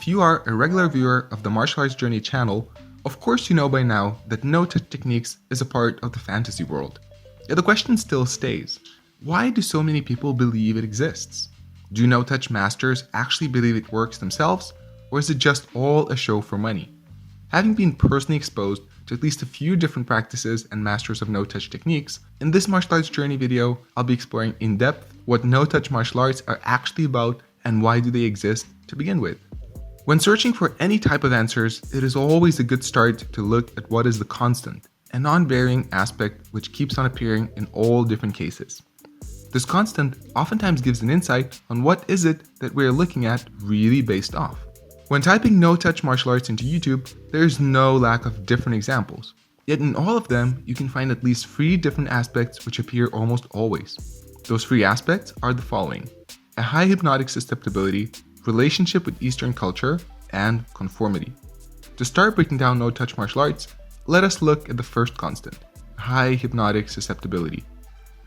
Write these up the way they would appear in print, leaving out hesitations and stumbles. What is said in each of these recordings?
If you are a regular viewer of the Martial Arts Journey channel, of course you know by now that no-touch techniques is a part of the fantasy world. Yet the question still stays, why do so many people believe it exists? Do no-touch masters actually believe it works themselves, or is it just all a show for money? Having been personally exposed to at least a few different practices and masters of no-touch techniques, in this Martial Arts Journey video, I'll be exploring in depth what no-touch martial arts are actually about and why do they exist to begin with. When searching for any type of answers, it is always a good start to look at what is the constant, a non-varying aspect which keeps on appearing in all different cases. This constant oftentimes gives an insight on what is it that we're looking at really based off. When typing no-touch martial arts into YouTube, there is no lack of different examples. Yet in all of them, you can find at least 3 different aspects which appear almost always. Those 3 aspects are the following: a high hypnotic susceptibility, relationship with Eastern culture, and conformity. To start breaking down no-touch martial arts, let us look at the first constant, high hypnotic susceptibility.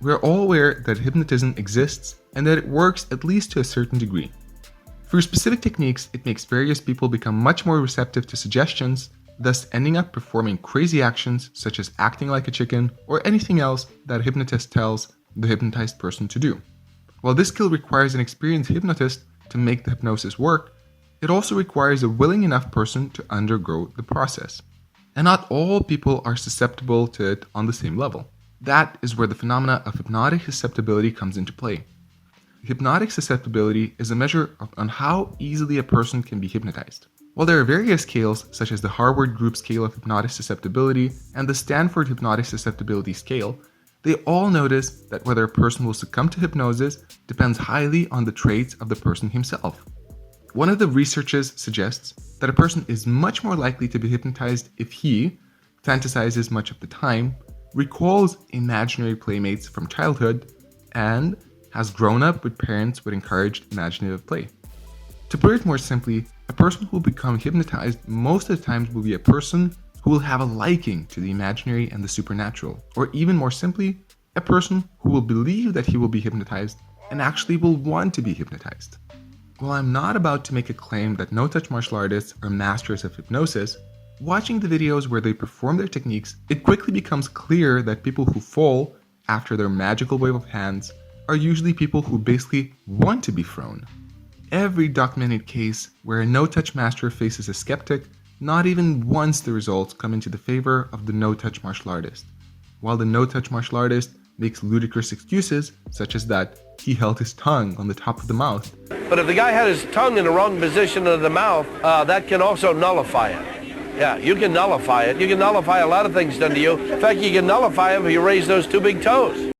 We are all aware that hypnotism exists and that it works at least to a certain degree. Through specific techniques, it makes various people become much more receptive to suggestions, thus ending up performing crazy actions such as acting like a chicken or anything else that a hypnotist tells the hypnotized person to do. While this skill requires an experienced hypnotist to make the hypnosis work, it also requires a willing enough person to undergo the process. And not all people are susceptible to it on the same level. That is where the phenomena of hypnotic susceptibility comes into play. Hypnotic susceptibility is a measure on how easily a person can be hypnotized. While there are various scales, such as the Harvard Group Scale of Hypnotic Susceptibility and the Stanford Hypnotic Susceptibility Scale, they all notice that whether a person will succumb to hypnosis depends highly on the traits of the person himself. One of the researchers suggests that a person is much more likely to be hypnotized if he fantasizes much of the time, recalls imaginary playmates from childhood, and has grown up with parents who encouraged imaginative play. To put it more simply, a person who will become hypnotized most of the times will be a person who will have a liking to the imaginary and the supernatural, or even more simply, a person who will believe that he will be hypnotized and actually will want to be hypnotized. While I'm not about to make a claim that no-touch martial artists are masters of hypnosis, watching the videos where they perform their techniques, it quickly becomes clear that people who fall after their magical wave of hands are usually people who basically want to be thrown. Every documented case where a no-touch master faces a skeptic, not even once the results come into the favor of the no-touch martial artist, while the no-touch martial artist makes ludicrous excuses such as that he held his tongue on the top of the mouth. But if the guy had his tongue in the wrong position of the mouth, that can also nullify it. Yeah, you can nullify it. You can nullify a lot of things done to you. In fact, you can nullify them if you raise those 2 big toes.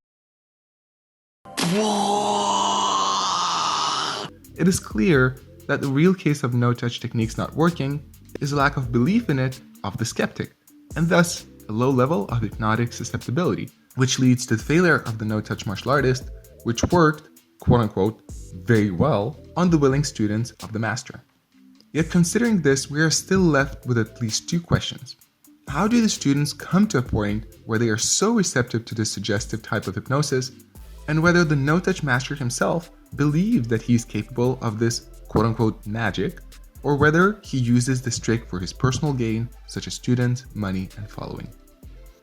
It is clear that the real case of no-touch techniques not working is a lack of belief in it of the skeptic, and thus a low level of hypnotic susceptibility, which leads to the failure of the no-touch martial artist, which worked, quote-unquote, very well on the willing students of the master. Yet considering this, we are still left with at least 2 questions. How do the students come to a point where they are so receptive to this suggestive type of hypnosis, and whether the no-touch master himself believes that he is capable of this quote-unquote magic, or whether he uses this trick for his personal gain, such as students, money, and following.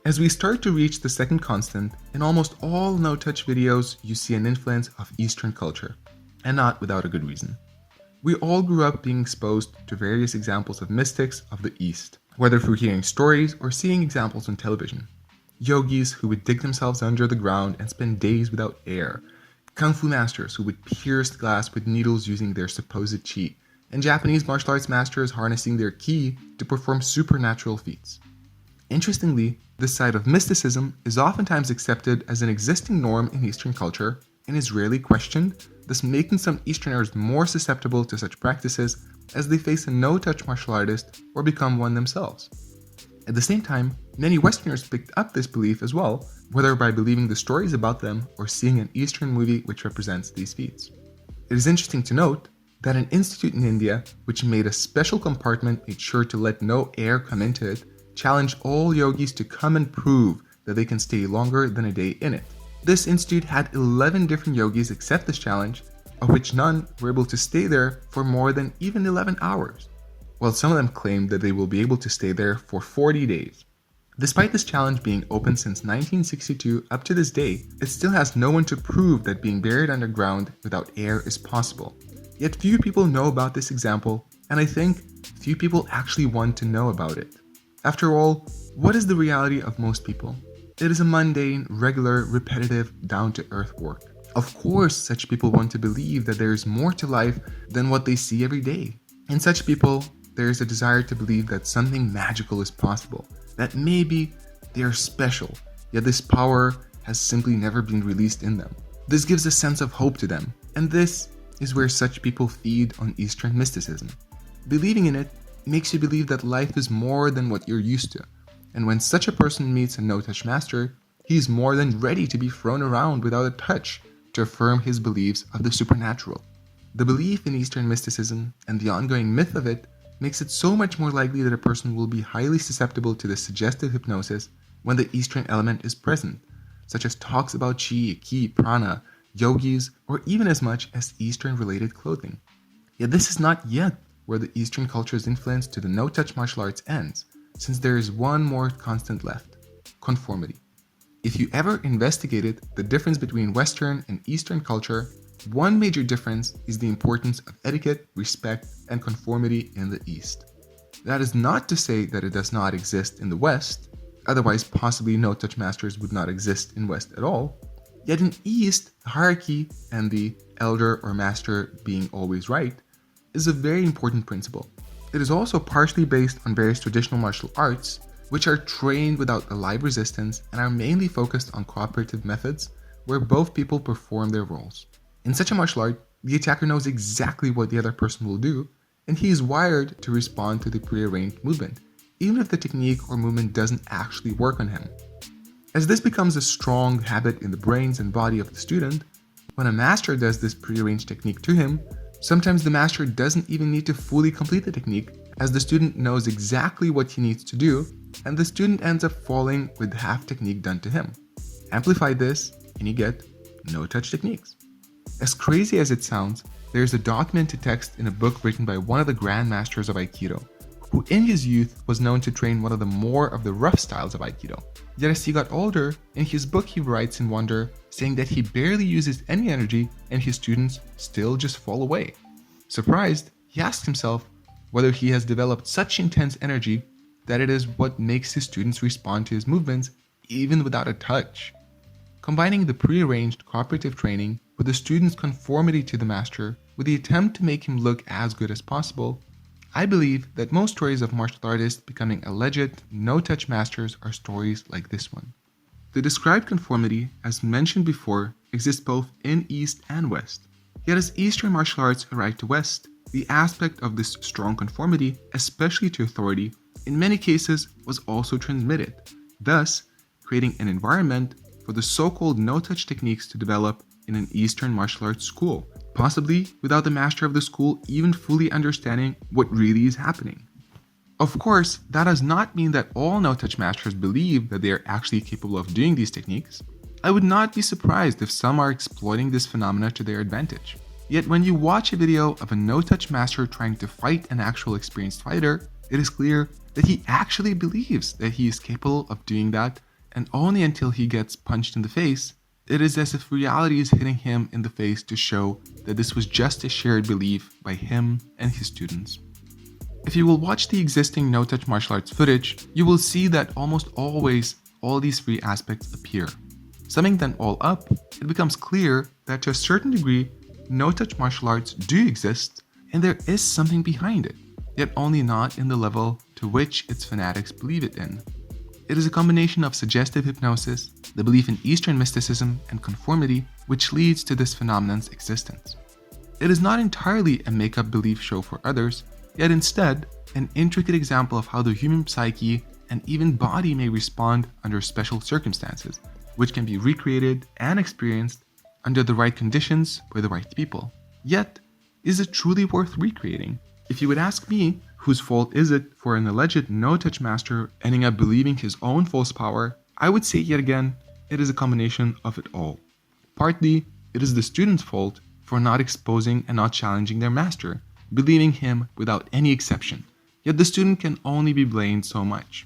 As we start to reach the second constant, in almost all no-touch videos you see an influence of Eastern culture, and not without a good reason. We all grew up being exposed to various examples of mystics of the East, whether through hearing stories or seeing examples on television. Yogis who would dig themselves under the ground and spend days without air, kung fu masters who would pierce glass with needles using their supposed chi, and Japanese martial arts masters harnessing their ki to perform supernatural feats. Interestingly, this side of mysticism is oftentimes accepted as an existing norm in Eastern culture and is rarely questioned, thus making some Easterners more susceptible to such practices as they face a no-touch martial artist or become one themselves. At the same time, many Westerners picked up this belief as well, whether by believing the stories about them or seeing an Eastern movie which represents these feats. It is interesting to note that an institute in India, which made a special compartment made sure to let no air come into it, challenged all yogis to come and prove that they can stay longer than a day in it. This institute had 11 different yogis accept this challenge, of which none were able to stay there for more than even 11 hours, while some of them claimed that they will be able to stay there for 40 days. Despite this challenge being open since 1962 up to this day, it still has no one to prove that being buried underground without air is possible. Yet few people know about this example, and I think few people actually want to know about it. After all, what is the reality of most people? It is a mundane, regular, repetitive, down-to-earth work. Of course, such people want to believe that there is more to life than what they see every day. In such people, there is a desire to believe that something magical is possible, that maybe they are special, yet this power has simply never been released in them. This gives a sense of hope to them, and this is where such people feed on Eastern mysticism. Believing in it makes you believe that life is more than what you're used to, and when such a person meets a no-touch master, he is more than ready to be thrown around without a touch to affirm his beliefs of the supernatural. The belief in Eastern mysticism and the ongoing myth of it makes it so much more likely that a person will be highly susceptible to the suggestive hypnosis when the Eastern element is present, such as talks about chi, ki, prana, yogis, or even as much as Eastern-related clothing. Yet this is not yet where the Eastern culture's influence to the no-touch martial arts ends, since there is one more constant left: conformity. If you ever investigated the difference between Western and Eastern culture, one major difference is the importance of etiquette, respect, and conformity in the East. That is not to say that it does not exist in the West, otherwise possibly no-touch masters would not exist in West at all. Yet in East, the hierarchy and the elder or master being always right is a very important principle. It is also partially based on various traditional martial arts, which are trained without a live resistance and are mainly focused on cooperative methods where both people perform their roles. In such a martial art, the attacker knows exactly what the other person will do, and he is wired to respond to the prearranged movement, even if the technique or movement doesn't actually work on him. As this becomes a strong habit in the brains and body of the student, when a master does this prearranged technique to him, sometimes the master doesn't even need to fully complete the technique, as the student knows exactly what he needs to do, and the student ends up falling with half technique done to him. Amplify this, and you get no-touch techniques. As crazy as it sounds, there is a documented text in a book written by one of the grandmasters of Aikido, who in his youth was known to train one of the more of the rough styles of Aikido. Yet as he got older, in his book he writes in wonder, saying that he barely uses any energy and his students still just fall away. Surprised, he asks himself whether he has developed such intense energy that it is what makes his students respond to his movements even without a touch. Combining the prearranged cooperative training with the student's conformity to the master with the attempt to make him look as good as possible, I believe that most stories of martial artists becoming alleged no-touch masters are stories like this one. The described conformity, as mentioned before, exists both in East and West. Yet as Eastern martial arts arrived to West, the aspect of this strong conformity, especially to authority, in many cases was also transmitted, thus creating an environment for the so-called no-touch techniques to develop in an Eastern martial arts school, possibly without the master of the school even fully understanding what really is happening. Of course, that does not mean that all no-touch masters believe that they are actually capable of doing these techniques. I would not be surprised if some are exploiting this phenomena to their advantage. Yet when you watch a video of a no-touch master trying to fight an actual experienced fighter, it is clear that he actually believes that he is capable of doing that, and only until he gets punched in the face, it is as if reality is hitting him in the face to show that this was just a shared belief by him and his students. If you will watch the existing no-touch martial arts footage, you will see that almost always all these three aspects appear. Summing them all up, it becomes clear that to a certain degree, no-touch martial arts do exist, and there is something behind it, yet only not in the level to which its fanatics believe it in. It is a combination of suggestive hypnosis, the belief in Eastern mysticism, and conformity which leads to this phenomenon's existence. It is not entirely a make-up belief show for others, yet instead an intricate example of how the human psyche and even body may respond under special circumstances, which can be recreated and experienced under the right conditions by the right people. Yet, is it truly worth recreating? If you would ask me, whose fault is it for an alleged no-touch master ending up believing his own false power, I would say yet again, it is a combination of it all. Partly, it is the student's fault for not exposing and not challenging their master, believing him without any exception. Yet the student can only be blamed so much.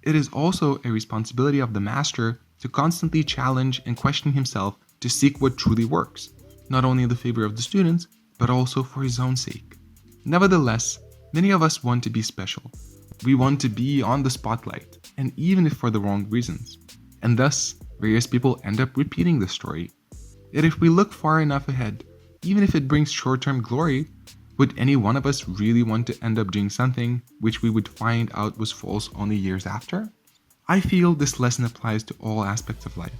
It is also a responsibility of the master to constantly challenge and question himself to seek what truly works, not only in the favor of the students, but also for his own sake. Nevertheless, many of us want to be special. We want to be on the spotlight, and even if for the wrong reasons. And thus, various people end up repeating the story. Yet if we look far enough ahead, even if it brings short-term glory, would any one of us really want to end up doing something which we would find out was false only years after? I feel this lesson applies to all aspects of life.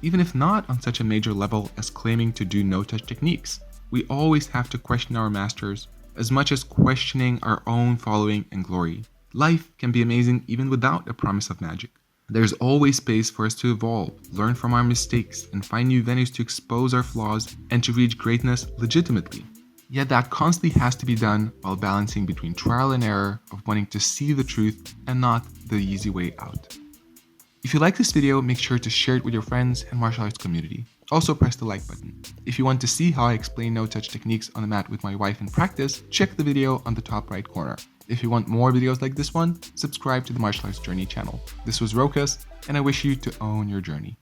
Even if not on such a major level as claiming to do no-touch techniques, we always have to question our masters as much as questioning our own following and glory. Life can be amazing even without a promise of magic. There's always space for us to evolve, learn from our mistakes, and find new venues to expose our flaws and to reach greatness legitimately. Yet that constantly has to be done while balancing between trial and error of wanting to see the truth and not the easy way out. If you like this video, make sure to share it with your friends and martial arts community. Also press the like button. If you want to see how I explain no-touch techniques on the mat with my wife in practice, check the video on the top right corner. If you want more videos like this one, subscribe to the Martial Arts Journey channel. This was Rokas, and I wish you to own your journey.